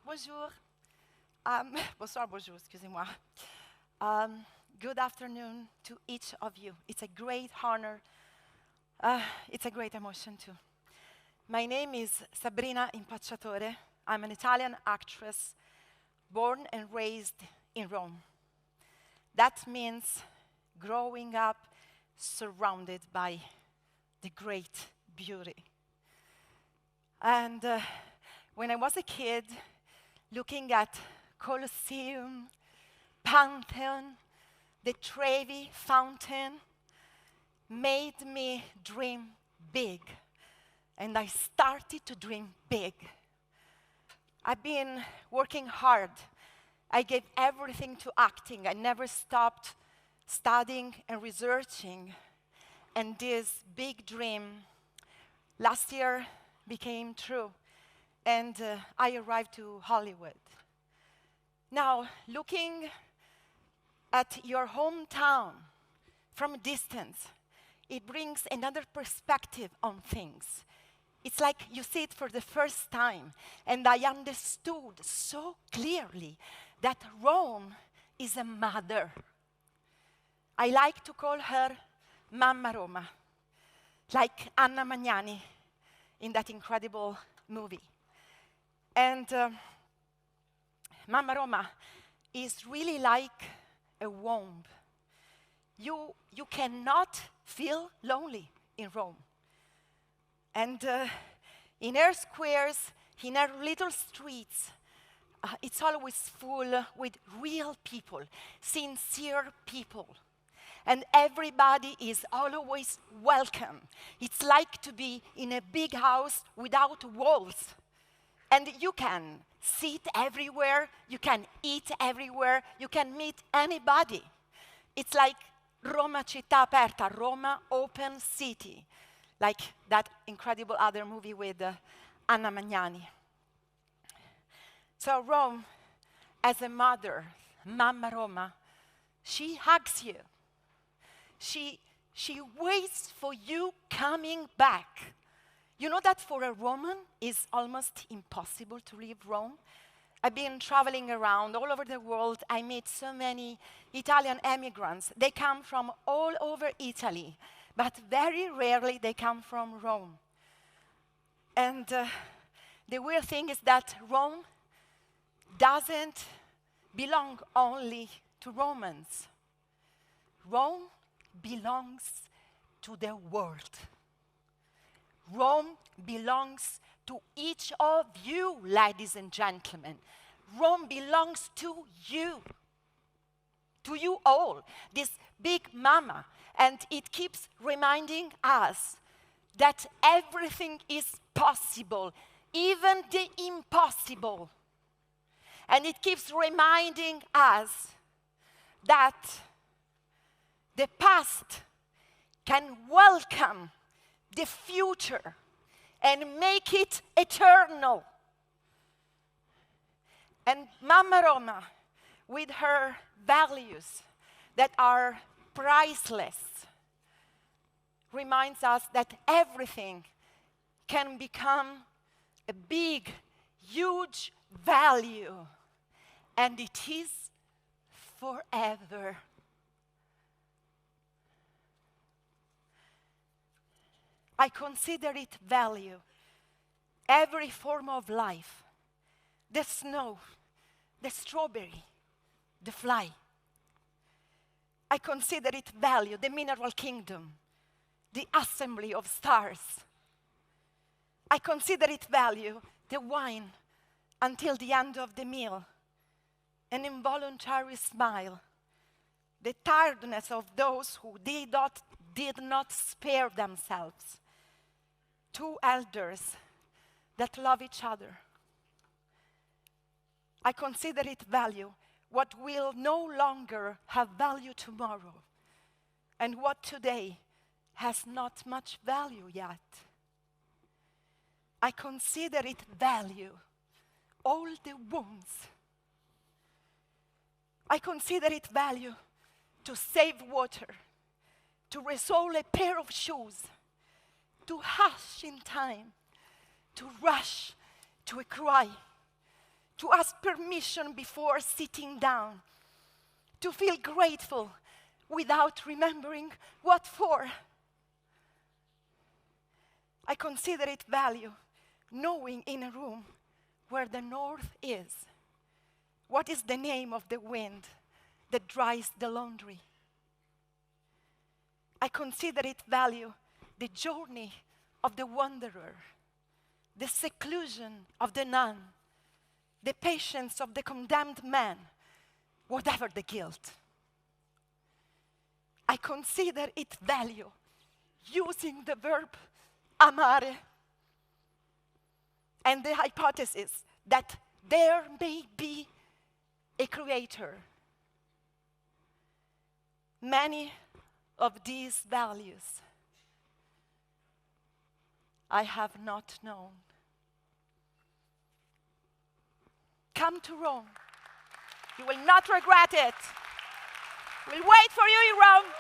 Bonjour. Bonsoir, bonjour, excusez-moi. Good afternoon to each of you. It's a great honor. It's a great emotion, too. My name is Sabrina Impacciatore. I'm an Italian actress born and raised in Rome. That means growing up surrounded by the great beauty. And when I was a kid, looking at Colosseum, Pantheon, the Trevi Fountain, made me dream big. And I started to dream big. I've been working hard. I gave everything to acting. I never stopped studying and researching. And this big dream last year became true. And I arrived to Hollywood. Now, looking at your hometown from a distance, it brings another perspective on things. It's like you see it for the first time. And I understood so clearly that Rome is a mother. I like to call her Mamma Roma, like Anna Magnani in that incredible movie. And Mamma Roma is really like a womb. You cannot feel lonely in Rome. And in her squares, in her little streets, it's always full with real people, sincere people. And everybody is always welcome. It's like to be in a big house without walls. And you can sit everywhere, you can eat everywhere, you can meet anybody. It's like Roma città aperta, Roma open city, like that incredible other movie with Anna Magnani. So Rome, as a mother, Mamma Roma, she hugs you. She waits for you coming back. You know that for a Roman, it's almost impossible to leave Rome. I've been traveling around all over the world. I meet so many Italian immigrants. They come from all over Italy, but very rarely they come from Rome. And the weird thing is that Rome doesn't belong only to Romans. Rome belongs to the world. Rome belongs to each of you, ladies and gentlemen. Rome belongs to you all, this big mama. And it keeps reminding us that everything is possible, even the impossible. And it keeps reminding us that the past can welcome the future and make it eternal. And Mamma Roma, with her values that are priceless, reminds us that everything can become a big, huge value, and it is forever. I consider it value, every form of life, the snow, the strawberry, the fly. I consider it value, the mineral kingdom, the assembly of stars. I consider it value, the wine until the end of the meal, an involuntary smile, the tiredness of those who did not spare themselves. Two elders that love each other. I consider it value, what will no longer have value tomorrow, and what today has not much value yet. I consider it value, all the wounds. I consider it value to save water, to resole a pair of shoes, to hush in time, to rush to a cry, to ask permission before sitting down, to feel grateful without remembering what for. I consider it value knowing in a room where the north is, what is the name of the wind that dries the laundry. I consider it value the journey of the wanderer, the seclusion of the nun, the patience of the condemned man, whatever the guilt. I consider it value using the verb amare and the hypothesis that there may be a creator. Many of these values I have not known. Come to Rome. You will not regret it. We'll wait for you in Rome.